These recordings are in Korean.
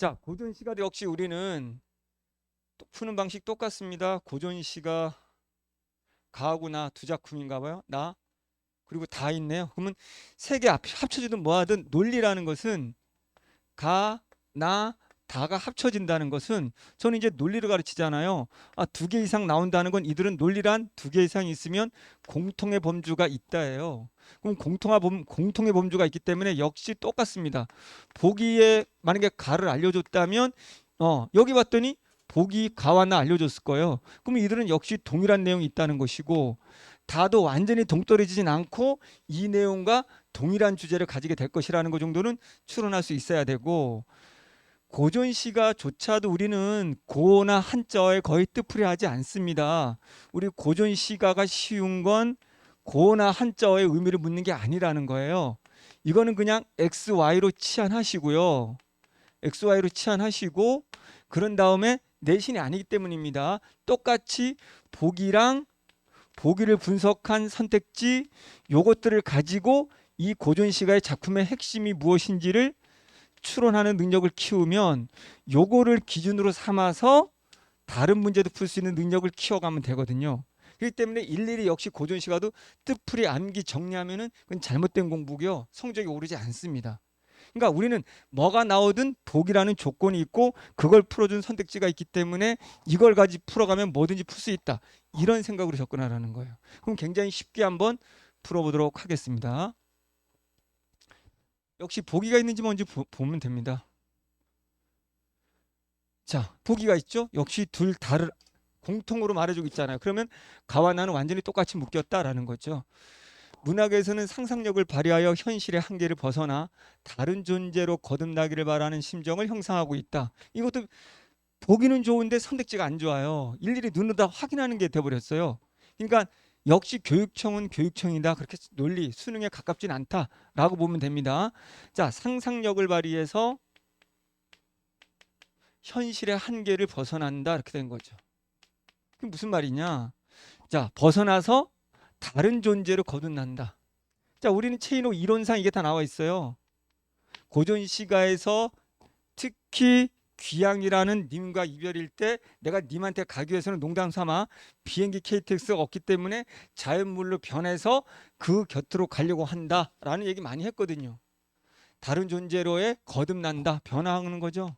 자, 고전시가 역시 우리는 또 푸는 방식 똑같습니다. 고전시가 가하고 나 두 작품인가 봐요. 나 그리고 다 있네요. 그러면 세 개 합쳐지든 뭐하든 논리라는 것은 가, 나, 다가 합쳐진다는 것은 저는 이제 논리를 가르치잖아요. 아, 두 개 이상 나온다는 건 이들은 논리란 두 개 이상 있으면 공통의 범주가 있다예요. 그럼 공통의 범주가 있기 때문에 역시 똑같습니다. 보기에 만약에 가를 알려줬다면 여기 봤더니 보기 가와 나 알려줬을 거예요. 그럼 이들은 역시 동일한 내용이 있다는 것이고 다도 완전히 동떨어지진 않고 이 내용과 동일한 주제를 가지게 될 것이라는 것 정도는 추론할 수 있어야 되고 고전시가조차도 우리는 고나 한자어에 거의 뜻풀이하지 않습니다. 우리 고전시가가 쉬운 건 고나 한자어의 의미를 묻는 게 아니라는 거예요. 이거는 그냥 XY로 치환하시고요. XY로 치환하시고 그런 다음에 내신이 아니기 때문입니다. 똑같이 보기를 분석한 선택지 요것들을 가지고 이 고전시가의 작품의 핵심이 무엇인지를 추론하는 능력을 키우면 요거를 기준으로 삼아서 다른 문제도 풀 수 있는 능력을 키워가면 되거든요. 그렇기 때문에 일일이 역시 고전시가도 뜻풀이 암기 정리하면은 그건 잘못된 공부고요. 성적이 오르지 않습니다. 그러니까 우리는 뭐가 나오든 보기라는 조건이 있고 그걸 풀어준 선택지가 있기 때문에 이걸 가지고 풀어가면 뭐든지 풀 수 있다. 이런 생각으로 접근하라는 거예요. 그럼 굉장히 쉽게 한번 풀어보도록 하겠습니다. 역시 보기가 있는지 뭔지 보면 됩니다. 자, 보기가 있죠? 역시 둘 다를 공통으로 말해주고 있잖아요. 그러면 가와 나는 완전히 똑같이 묶였다라는 거죠. 문학에서는 상상력을 발휘하여 현실의 한계를 벗어나 다른 존재로 거듭나기를 바라는 심정을 형성하고 있다. 이것도 보기는 좋은데 선택지가 안 좋아요. 일일이 눈으로 다 확인하는 게 돼버렸어요. 그러니까 역시 교육청은 교육청이다. 그렇게 논리, 수능에 가깝진 않다라고 보면 됩니다. 자, 상상력을 발휘해서 현실의 한계를 벗어난다. 이렇게 된 거죠. 그게 무슨 말이냐? 자, 벗어나서 다른 존재로 거듭난다. 자, 우리는 체인호 이론상 이게 다 나와 있어요. 고전 시가에서 특히 귀향이라는 님과 이별일 때 내가 님한테 가기 위해서는 농담 삼아 비행기 KTX가 없기 때문에 자연물로 변해서 그 곁으로 가려고 한다라는 얘기 많이 했거든요. 다른 존재로의 거듭난다, 변화하는 거죠.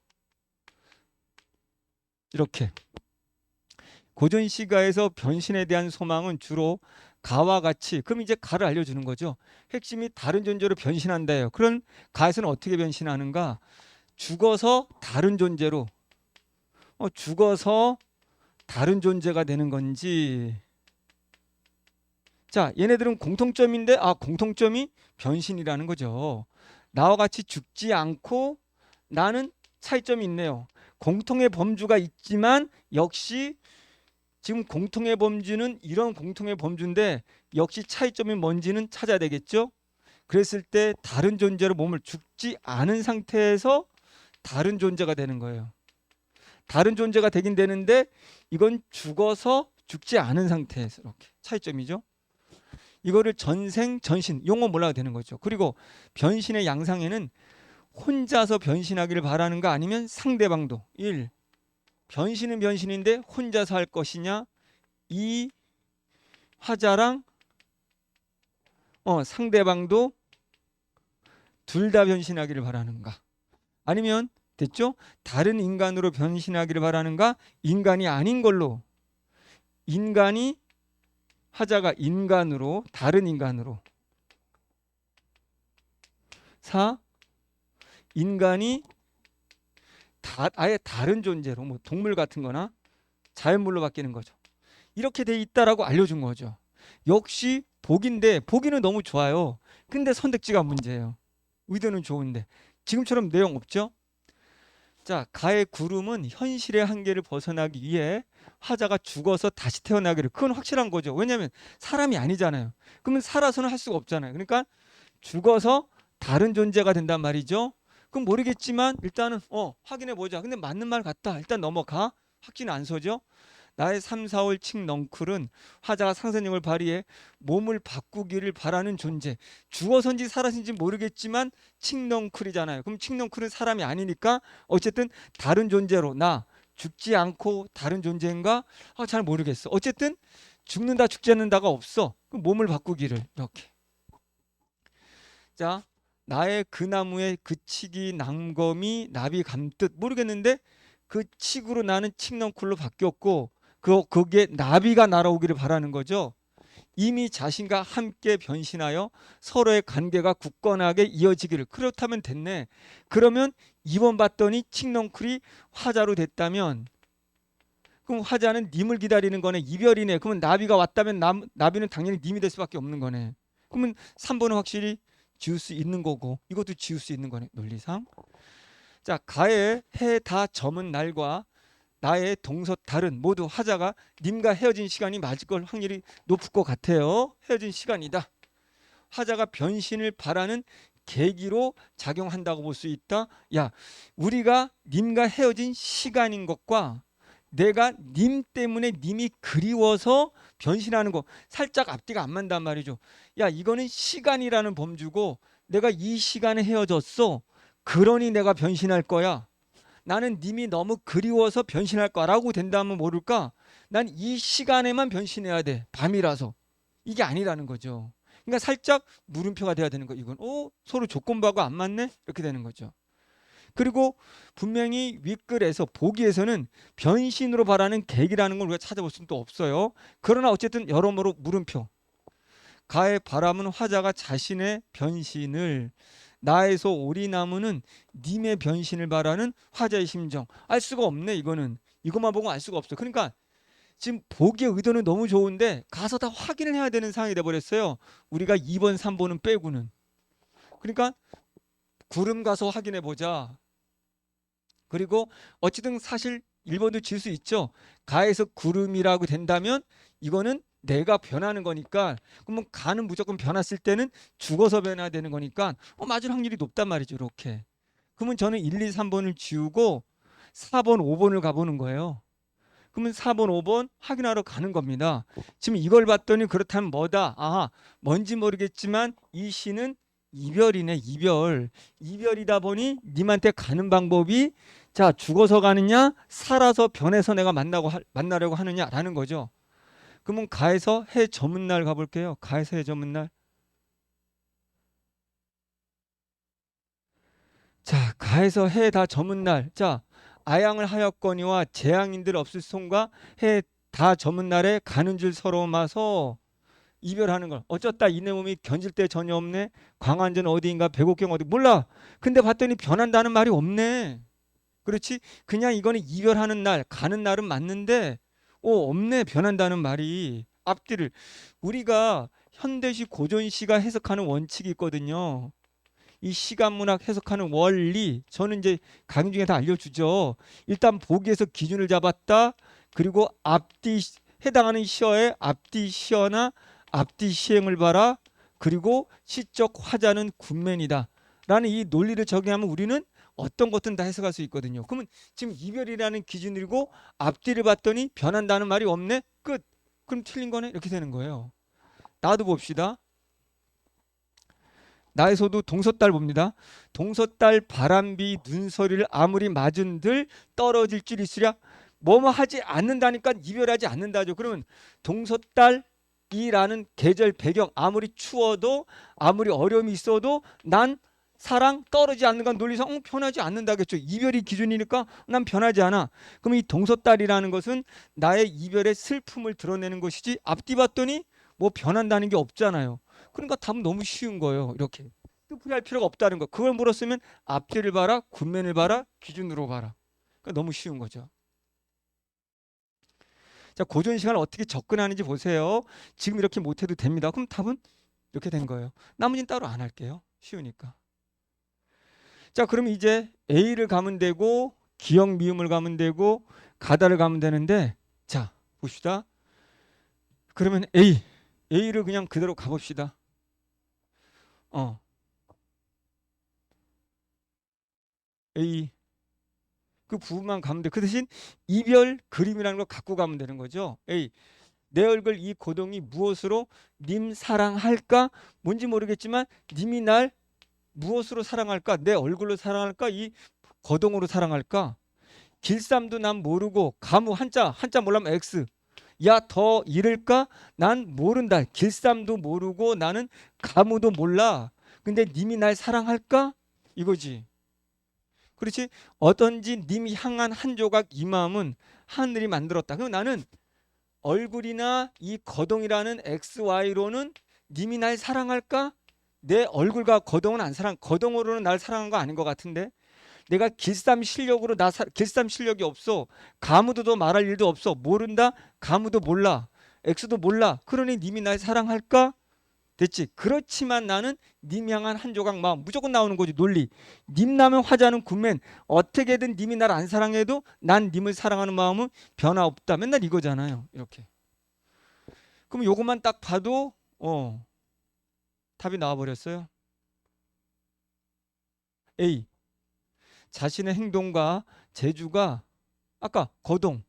이렇게 고전 시가에서 변신에 대한 소망은 주로 가와 같이, 그럼 이제 가를 알려주는 거죠. 핵심이 다른 존재로 변신한다예요. 그런 가에서는 어떻게 변신하는가? 죽어서 다른 존재로, 죽어서 다른 존재가 되는 건지. 자, 얘네들은 공통점인데, 공통점이 변신이라는 거죠. 나와 같이 죽지 않고 나는 차이점이 있네요. 공통의 범주가 있지만 역시 지금 공통의 범주는 이런 공통의 범주인데 역시 차이점이 뭔지는 찾아야 되겠죠. 그랬을 때 다른 존재로 몸을 죽지 않은 상태에서 다른 존재가 되는 거예요. 다른 존재가 되긴 되는데 이건 죽어서 죽지 않은 상태에서 이렇게 차이점이죠. 이거를 전생 전신 용어 몰라도 되는 거죠. 그리고 변신의 양상에는 혼자서 변신하기를 바라는가 아니면 상대방도 1. 변신은 변신인데 혼자서 할 것이냐 2. 화자랑 상대방도 둘 다 변신하기를 바라는가 아니면 됐죠? 다른 인간으로 변신하기를 바라는가 인간이 아닌 걸로 인간이 화자가 인간으로 다른 인간으로 4. 인간이 아예 다른 존재로 뭐 동물 같은 거나 자연물로 바뀌는 거죠. 이렇게 돼 있다라고 알려준 거죠. 역시 보기인데 보기는 너무 좋아요. 근데 선택지가 문제예요. 의도는 좋은데 지금처럼 내용 없죠? 자, 가의 구름은 현실의 한계를 벗어나기 위해 화자가 죽어서 다시 태어나기를 그건 확실한 거죠. 왜냐하면 사람이 아니잖아요. 그러면 살아서는 할 수가 없잖아요. 그러니까 죽어서 다른 존재가 된단 말이죠. 그럼 모르겠지만 일단은 확인해 보자. 근데 맞는 말 같다. 일단 넘어가. 확신 안 서죠. 나의 3, 4월 칙넝쿨은 화자가 상상력을 발휘해 몸을 바꾸기를 바라는 존재. 죽어서인지 살아서인지 모르겠지만 칙넝쿨이잖아요. 그럼 칙넝쿨은 사람이 아니니까 어쨌든 다른 존재로 나 죽지 않고 다른 존재인가? 잘 모르겠어. 어쨌든 죽는다 죽지 않는다가 없어. 그럼 몸을 바꾸기를 이렇게. 자, 나의 그 나무의 그 칡이 남검이 나비 감듯 모르겠는데 그 칡으로 나는 칡넝쿨로 바뀌었고 거기에 나비가 날아오기를 바라는 거죠. 이미 자신과 함께 변신하여 서로의 관계가 굳건하게 이어지기를. 그렇다면 됐네. 그러면 이번 봤더니 칡넝쿨이 화자로 됐다면 그럼 화자는 님을 기다리는 거네. 이별이네. 그러면 나비가 왔다면 나비는 당연히 님이 될 수밖에 없는 거네. 그러면 3번은 확실히 지울 수 있는 거고 이것도 지울 수 있는 거네. 논리상. 자, 가의 해 다 저문 날과 나의 동서달은 모두 화자가 님과 헤어진 시간이 맞을 걸 확률이 높을 것 같아요. 헤어진 시간이다. 화자가 변신을 바라는 계기로 작용한다고 볼 수 있다. 야, 우리가 님과 헤어진 시간인 것과 내가 님 때문에 님이 그리워서 변신하는 거 살짝 앞뒤가 안 맞단 말이죠. 야, 이거는 시간이라는 범주고 내가 이 시간에 헤어졌어. 그러니 내가 변신할 거야. 나는 님이 너무 그리워서 변신할 거라고 된다면 모를까? 난 이 시간에만 변신해야 돼. 밤이라서. 이게 아니라는 거죠. 그러니까 살짝 물음표가 돼야 되는 거. 이건 서로 조건부하고 안 맞네? 이렇게 되는 거죠. 그리고 분명히 윗글에서 보기에서는 변신으로 바라는 계기라는 걸 우리가 찾아볼 수는 또 없어요. 그러나 어쨌든 여러모로 물음표. 가의 바람은 화자가 자신의 변신을 나에서 오리나무는 님의 변신을 바라는 화자의 심정. 알 수가 없네 이거는. 이것만 보고 알 수가 없어. 그러니까 지금 보기의 의도는 너무 좋은데 가서 다 확인을 해야 되는 상황이 돼버렸어요. 우리가 2번, 3번은 빼고는. 그러니까 구름 가서 확인해 보자. 그리고 어쨌든 사실 1번도 질 수 있죠. 가에서 구름이라고 된다면 이거는 내가 변하는 거니까 그러면 가는 무조건 변했을 때는 죽어서 변화되는 거니까 맞을 확률이 높단 말이죠. 이렇게. 그러면 저는 1, 2, 3번을 지우고 4번, 5번을 가보는 거예요. 그러면 4번, 5번 확인하러 가는 겁니다. 지금 이걸 봤더니 그렇다면 뭐다? 뭔지 모르겠지만 이 시는 이별이네. 이별이다 보니 님한테 가는 방법이 자 죽어서 가느냐 살아서 변해서 내가 만나려고 하느냐라는 거죠. 그러면 가에서 해 저문 날 가볼게요. 가에서 해 저문 날. 자, 가에서 해 다 저문 날. 자, 아양을 하였거니와 재앙인들 없을 손과 해 다 저문 날에 가는 줄 서로 마서 이별하는 걸. 어쩌다 이내 몸이 견질 데 전혀 없네. 광안전 어디인가 백옥경 어디 몰라. 근데 봤더니 변한다는 말이 없네. 그렇지? 그냥 이거는 이별하는 날, 가는 날은 맞는데 없네. 변한다는 말이. 앞뒤를 우리가 현대시 고전시가 해석하는 원칙이 있거든요. 이 시간문학 해석하는 원리 저는 이제 강의 중에 다 알려주죠. 일단 보기에서 기준을 잡았다. 그리고 앞뒤 해당하는 시어의 앞뒤 시어나 앞뒤 시행을 봐라. 그리고 시적 화자는 군맨이다. 라는 이 논리를 적용하면 우리는 어떤 것든 다 해석할 수 있거든요. 그러면 지금 이별이라는 기준이고 앞뒤를 봤더니 변한다는 말이 없네. 끝. 그럼 틀린 거네. 이렇게 되는 거예요. 나도 봅시다. 나에서도 동서달 봅니다. 동서달 바람비 눈소리를 아무리 맞은들 떨어질 줄 있으랴. 뭐뭐 하지 않는다니까 이별하지 않는다죠. 그러면 동서달이라는 계절 배경 아무리 추워도 아무리 어려움이 있어도 난 사랑 떨어지지 않는 건 논리상 변하지 않는다겠죠. 이별이 기준이니까 난 변하지 않아. 그럼 이 동서달이라는 것은 나의 이별의 슬픔을 드러내는 것이지 앞뒤 봤더니 뭐 변한다는 게 없잖아요. 그러니까 답은 너무 쉬운 거예요. 이렇게 뜻풀이할 필요가 없다는 거. 그걸 물었으면 앞뒤를 봐라, 군면을 봐라, 기준으로 봐라. 그러니까 너무 쉬운 거죠. 자, 고전 시간을 어떻게 접근하는지 보세요. 지금 이렇게 못해도 됩니다. 그럼 답은 이렇게 된 거예요. 나머지는 따로 안 할게요. 쉬우니까. 자, 그럼 이제 A를 가면 되고 기역 미음을 가면 되고 가다를 가면 되는데 자, 봅시다. 그러면 A를 그냥 그대로 가봅시다. A 그 부분만 가면 돼. 그 대신 이별 그림이라는 걸 갖고 가면 되는 거죠. A. 내 얼굴 이 고동이 무엇으로 님 사랑할까? 뭔지 모르겠지만 님이 날 무엇으로 사랑할까? 내 얼굴로 사랑할까? 이 거동으로 사랑할까? 길쌈도 난 모르고 가무 한자 몰라면 X. 야 더 이를까? 난 모른다. 길쌈도 모르고 나는 가무도 몰라. 근데 님이 날 사랑할까? 이거지. 그렇지? 어떤지 님이 향한 한 조각 이 마음은 하늘이 만들었다. 그럼 나는 얼굴이나 이 거동이라는 XY로는 님이 날 사랑할까? 내 얼굴과 거동은 안 사랑, 거동으로는 날 사랑한 거 아닌 것 같은데? 내가 길쌈 실력으로 길쌈 실력이 없어. 가무도 말할 일도 없어. 모른다. 가무도 몰라. X도 몰라. 그러니 님이 날 사랑할까? 됐지. 그렇지만 나는 님 향한 한 조각 마음 무조건 나오는 거지. 논리. 님 나면 화자는 군맨. 어떻게든 님이 날 안 사랑해도 난 님을 사랑하는 마음은 변화 없다. 맨날 이거잖아요. 이렇게. 그럼 요것만 딱 봐도 답이 나와 버렸어요. A. 자신의 행동과 재주가 아까 거동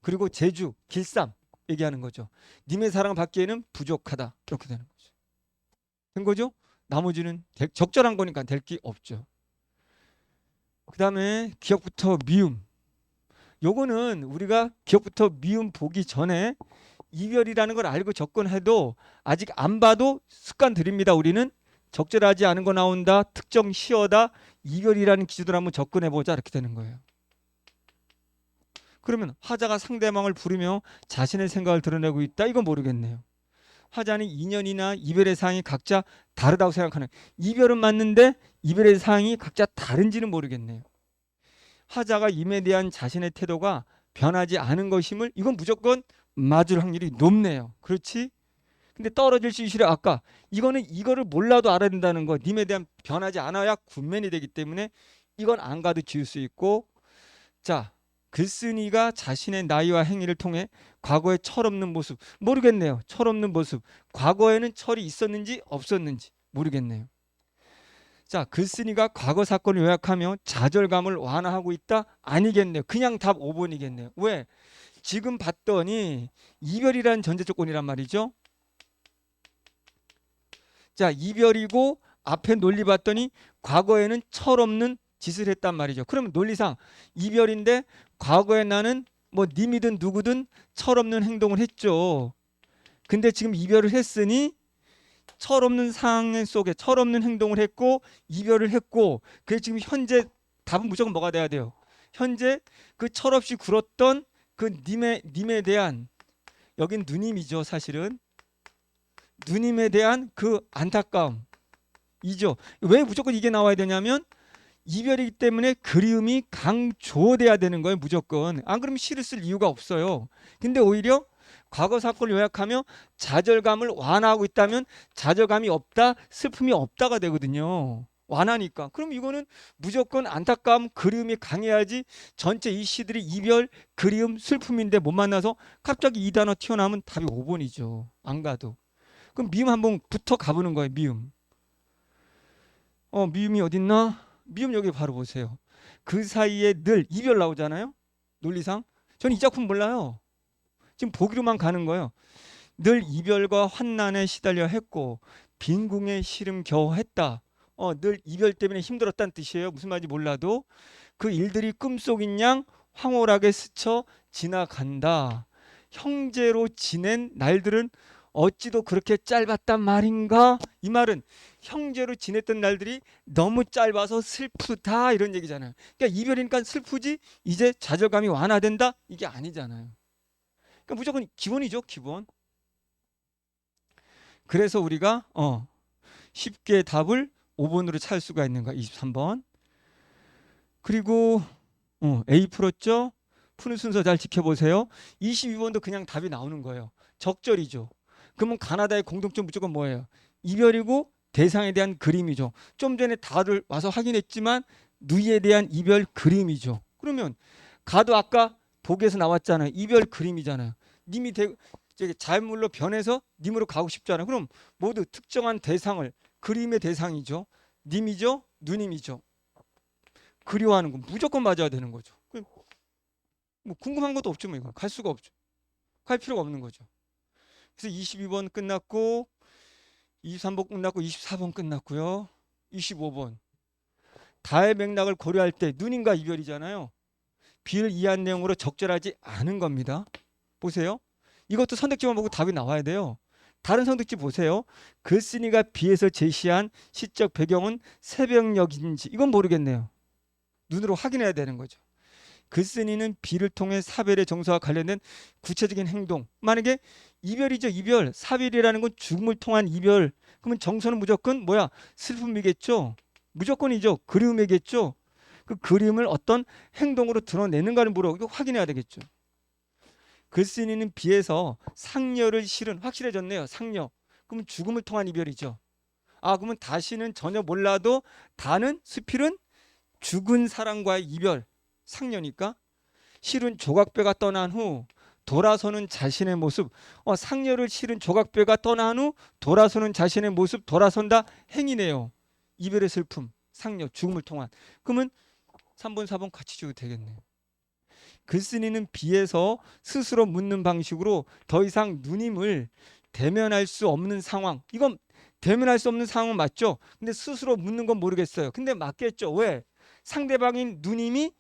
그리고 재주, 길쌈 얘기하는 거죠. 님의 사랑을 받기에는 부족하다. 이렇게 되는 거죠. 된 거죠? 나머지는 적절한 거니까 될 게 없죠. 그 다음에 기억부터 미움. 요거는 우리가 기억부터 미움 보기 전에 이별이라는 걸 알고 접근해도 아직 안 봐도 습관 들입니다. 우리는 적절하지 않은 거 나온다. 특정 시어다. 이별이라는 기준으로 한번 접근해보자. 이렇게 되는 거예요. 그러면 화자가 상대방을 부르며 자신의 생각을 드러내고 있다. 이건 모르겠네요. 화자는 인연이나 이별의 사항이 각자 다르다고 생각하는. 이별은 맞는데 이별의 사항이 각자 다른지는 모르겠네요. 화자가 임에 대한 자신의 태도가 변하지 않은 것임을 이건 무조건 맞을 확률이 높네요. 그렇지? 근데 떨어질 수 있으려 아까 이거는 이거를 몰라도 알아야 된다는 거. 님에 대한 변하지 않아야 군맨이 되기 때문에 이건 안 가도 지울 수 있고. 자, 글쓴이가 자신의 나이와 행위를 통해 과거의 철없는 모습 모르겠네요. 철없는 모습. 과거에는 철이 있었는지 없었는지 모르겠네요. 자, 글쓴이가 과거 사건을 요약하며 좌절감을 완화하고 있다? 아니겠네요. 그냥 답 5번이겠네요. 왜? 지금 봤더니 이별이라는 전제 조건이란 말이죠. 자, 이별이고 앞에 논리 봤더니 과거에는 철없는 짓을 했단 말이죠. 그러면 논리상 이별인데 과거에 나는 뭐 님이든 누구든 철없는 행동을 했죠. 근데 지금 이별을 했으니 철없는 상황 속에 철없는 행동을 했고 이별을 했고 그게 지금 현재 답은 무조건 뭐가 돼야 돼요. 현재 그 철없이 굴었던 그 님에 대한 여긴 누님이죠. 사실은 누님에 대한 그 안타까움이죠. 왜 무조건 이게 나와야 되냐면 이별이기 때문에 그리움이 강조돼야 되는 거예요. 무조건. 안 그러면 시를 쓸 이유가 없어요. 근데 오히려 과거 사건을 요약하며 좌절감을 완화하고 있다면 좌절감이 없다, 슬픔이 없다가 되거든요. 완화니까. 그럼 이거는 무조건 안타까움, 그리움이 강해야지 전체 이 시들이 이별, 그리움, 슬픔인데 못 만나서 갑자기 이 단어 튀어나오면 답이 5번이죠. 안 가도. 그럼 미움 한번 붙어 가보는 거예요. 미움. 미움이 어딨나? 미움 여기 바로 보세요. 그 사이에 늘 이별 나오잖아요. 논리상. 저는 이 작품 몰라요. 지금 보기로만 가는 거예요. 늘 이별과 환난에 시달려 했고 빈궁에 시름 겨우 했다. 늘 이별 때문에 힘들었다는 뜻이에요. 무슨 말인지 몰라도 그 일들이 꿈속인 양 황홀하게 스쳐 지나간다. 형제로 지낸 날들은 어찌도 그렇게 짧았단 말인가? 이 말은 형제로 지냈던 날들이 너무 짧아서 슬프다 이런 얘기잖아요. 그러니까 이별이니까 슬프지 이제 좌절감이 완화된다? 이게 아니잖아요. 그러니까 무조건 기본이죠. 기본. 그래서 우리가 쉽게 답을 5번으로 찾을 수가 있는 거야. 23번. 그리고 A 풀었죠? 푸는 순서 잘 지켜보세요. 22번도 그냥 답이 나오는 거예요. 적절이죠. 그러면 가나다의 공통점 무조건 뭐예요? 이별이고 대상에 대한 그림이죠. 좀 전에 다들 와서 확인했지만 누이에 대한 이별 그림이죠. 그러면 가도 아까 보기에서 나왔잖아요. 이별 그림이잖아요. 님이 잘물로 변해서 님으로 가고 싶잖아요. 그럼 모두 특정한 대상을 그림의 대상이죠. 님이죠. 누님이죠. 그리워하는 건 무조건 맞아야 되는 거죠. 뭐 궁금한 것도 없죠. 뭐 이거 갈 수가 없죠. 갈 필요가 없는 거죠. 그래서 22번 끝났고 23번 끝났고 24번 끝났고요. 25번 다의 맥락을 고려할 때 누님과 이별이잖아요. 비를 이해한 내용으로 적절하지 않은 겁니다. 보세요. 이것도 선택지만 보고 답이 나와야 돼요. 다른 선택지 보세요. 글쓴이가 비에서 제시한 시적 배경은 새벽녘인지 이건 모르겠네요. 눈으로 확인해야 되는 거죠. 글쓴이는 비를 통해 사별의 정서와 관련된 구체적인 행동. 만약에 이별이죠. 이별. 사별이라는 건 죽음을 통한 이별. 그러면 정서는 무조건 뭐야? 슬픔이겠죠. 무조건이죠. 그리움이겠죠. 그 그림을 어떤 행동으로 드러내는가를 이거 확인해야 되겠죠. 글쓴이는 비에서 상녀를 실은 확실해졌네요. 상녀. 그러면 죽음을 통한 이별이죠. 아, 그러면 다시는 전혀 몰라도 다는 수필은 죽은 사랑과의 이별. 상녀니까. 실은 조각배가 떠난 후 돌아서는 자신의 모습. 상녀를 실은 조각배가 떠난 후 돌아서는 자신의 모습. 돌아선다 행이네요. 이별의 슬픔. 상녀. 죽음을 통한. 그러면 3번 4번 같이 줘도 되겠네요. 글쓴이는 비에서 스스로 묻는 방식으로 더 이상 누님을 대면할 수 없는 상황. 이건 대면할 수 없는 상황은 맞죠? 근데 스스로 묻는 건 모르겠어요. 근데 맞겠죠. 왜? 상대방인 누님이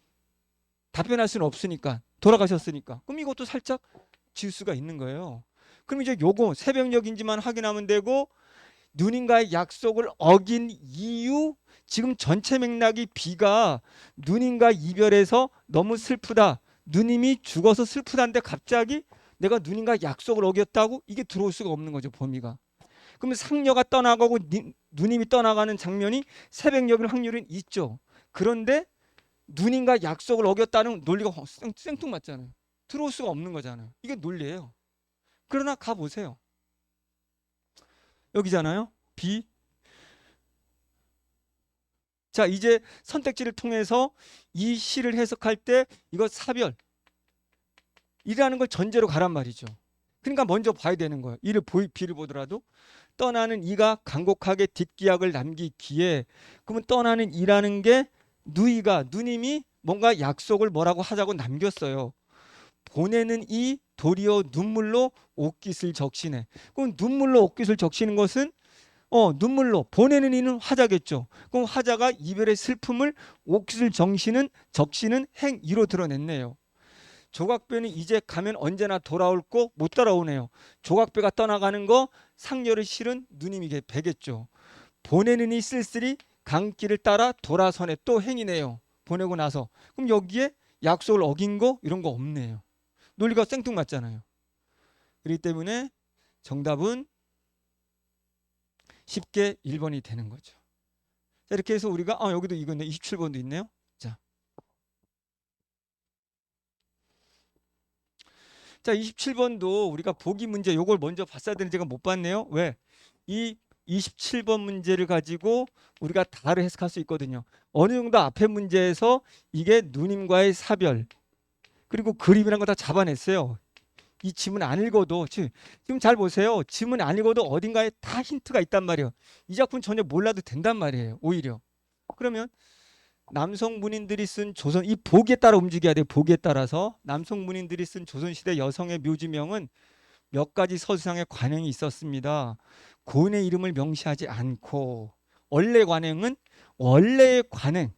답변할 수는 없으니까. 돌아가셨으니까. 그럼 이것도 살짝 지울 수가 있는 거예요. 그럼 이제 요거 새벽녘인지만 확인하면 되고 누님과의 약속을 어긴 이유 지금 전체 맥락이 비가 누님과 이별해서 너무 슬프다. 누님이 죽어서 슬프다는데 갑자기 내가 누님과 약속을 어겼다고 이게 들어올 수가 없는 거죠. 범위가. 그러면 상녀가 떠나가고 누님이 떠나가는 장면이 새벽녘일 확률은 있죠. 그런데 누님과 약속을 어겼다는 논리가 생뚱맞잖아요. 들어올 수가 없는 거잖아요. 이게 논리예요. 그러나 가보세요. 여기잖아요. B. 자, 이제 선택지를 통해서 이 시를 해석할 때 이거 사별 이라는 걸 전제로 가란 말이죠. 그러니까 먼저 봐야 되는 거예요. 이를 B를 보더라도 떠나는 이가 간곡하게 뒷기약을 남기기에 그러면 떠나는 이라는 게 누님이 뭔가 약속을 뭐라고 하자고 남겼어요. 보내는 이 도리어 눈물로 옷깃을 적시네. 그럼 눈물로 옷깃을 적시는 것은 눈물로 보내는 이는 화자겠죠. 그럼 화자가 이별의 슬픔을 옷깃을 적시는 행위로 드러냈네요. 조각배는 이제 가면 언제나 돌아올 거 못 따라오네요. 조각배가 떠나가는 거 상녀를 실은 누님이 배겠죠. 보내는 이 쓸쓸히 강길을 따라 돌아서네 또 행이네요. 보내고 나서. 그럼 여기에 약속을 어긴 거 이런 거 없네요. 논리가 생뚱맞잖아요. 그렇기 때문에 정답은 쉽게 1번이 되는 거죠. 자, 이렇게 해서 우리가 여기도 이거네. 27번도 있네요. 자, 27번도 우리가 보기 문제 요걸 먼저 봤어야 되는데 제가 못 봤네요. 왜? 이 27번 문제를 가지고 우리가 다를 해석할 수 있거든요. 어느 정도 앞에 문제에서 이게 누님과의 사별 그리고 그림이란 거 다 잡아냈어요. 이 지문 안 읽어도 지금 잘 보세요. 지문 안 읽어도 어딘가에 다 힌트가 있단 말이에요. 이 작품 전혀 몰라도 된단 말이에요. 오히려. 그러면 남성 문인들이 쓴 조선 이 보기에 따라 움직여야 돼요. 보기에 따라서 남성 문인들이 쓴 조선시대 여성의 묘지명은 몇 가지 서술상의 관행이 있었습니다. 고인의 이름을 명시하지 않고 원래 관행은 원래의 관행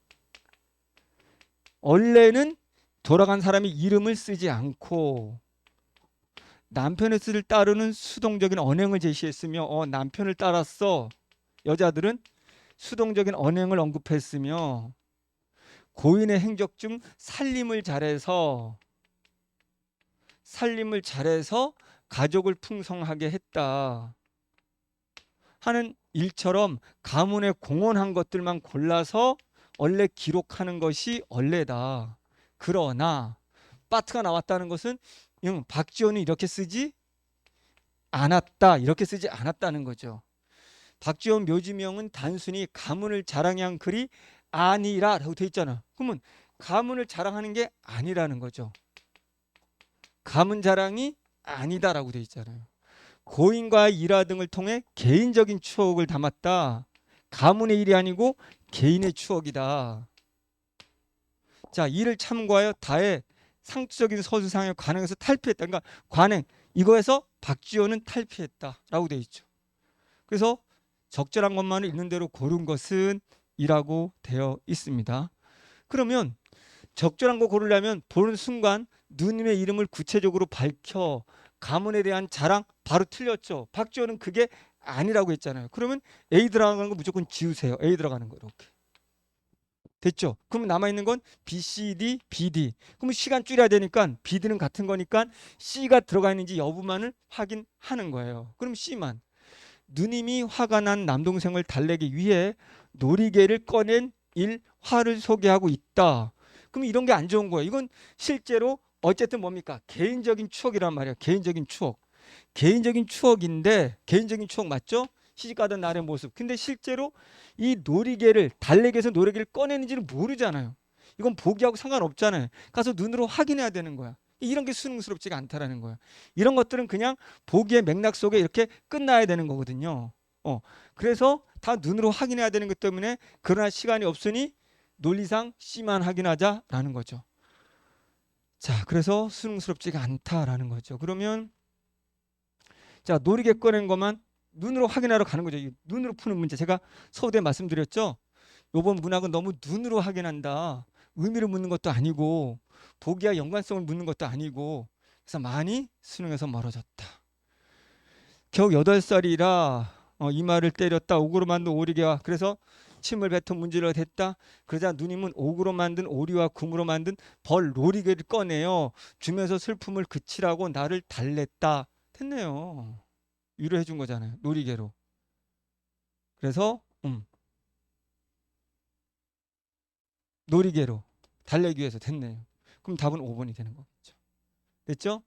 원래는 돌아간 사람이 이름을 쓰지 않고 남편의 뜻을 따르는 수동적인 언행을 제시했으며 남편을 따랐어 여자들은 수동적인 언행을 언급했으며 고인의 행적 중 살림을 잘해서 가족을 풍성하게 했다 하는 일처럼 가문에 공헌한 것들만 골라서 원래 기록하는 것이 원래다. 그러나 빠트가 나왔다는 것은 박지원은 이렇게 쓰지 않았다. 이렇게 쓰지 않았다는 거죠. 박지원 묘지명은 단순히 가문을 자랑한 글이 아니라라고 돼 있잖아. 그러면 가문을 자랑하는 게 아니라는 거죠. 가문 자랑이 아니다라고 돼 있잖아요. 고인과의 일화 등을 통해 개인적인 추억을 담았다. 가문의 일이 아니고 개인의 추억이다. 자, 이를 참고하여 다의 상투적인 서술상의 관행에서 탈피했다. 그러니까 관행 이거에서 박지원은 탈피했다라고 돼 있죠. 그래서 적절한 것만을 있는 대로 고른 것은 이라고 되어 있습니다. 그러면 적절한 거 고르려면 보는 순간 누님의 이름을 구체적으로 밝혀 가문에 대한 자랑 바로 틀렸죠. 박지원은 그게 아니라고 했잖아요. 그러면 A 들어가는 거 무조건 지우세요. A 들어가는 거 이렇게. 됐죠? 그럼 남아있는 건 B, C, D, B, D. 그러면 시간 줄여야 되니까 B, D는 같은 거니까 C가 들어가 있는지 여부만을 확인하는 거예요. 그럼 C만. 누님이 화가 난 남동생을 달래기 위해 놀이개를 꺼낸 일화를 소개하고 있다. 그럼 이런 게 안 좋은 거예요. 이건 실제로 어쨌든 뭡니까? 개인적인 추억이란 말이에요. 개인적인 추억. 개인적인 추억인데 개인적인 추억 맞죠? 시집가던 날의 모습. 근데 실제로 이 놀이개를 달래기에서 놀이개를 꺼내는지를 모르잖아요. 이건 보기하고 상관없잖아요. 가서 눈으로 확인해야 되는 거야. 이런 게 수능스럽지가 않다라는 거야. 이런 것들은 그냥 보기의 맥락 속에 이렇게 끝나야 되는 거거든요. 그래서 다 눈으로 확인해야 되는 것 때문에 그러나 시간이 없으니 논리상 C만 확인하자라는 거죠. 자, 그래서 수능스럽지가 않다라는 거죠. 그러면 자, 놀이개 꺼낸 것만 눈으로 확인하러 가는 거죠. 눈으로 푸는 문제. 제가 서두에 말씀드렸죠. 요번 문학은 너무 눈으로 확인한다. 의미를 묻는 것도 아니고 보기와 연관성을 묻는 것도 아니고 그래서 많이 수능에서 멀어졌다. 겨우 8살이라 이마를 때렸다. 옥으로 만든 오리개와 그래서 침을 뱉어 문지르게 됐다. 그러자 누님은 옥으로 만든 오리와 금으로 만든 벌 놀이개를 꺼내요. 주면서 슬픔을 그치라고 나를 달랬다. 됐네요. 위로해 준 거잖아요. 놀이개로. 그래서 놀이개로 달래기 위해서 됐네요. 그럼 답은 5번이 되는 거겠죠. 됐죠?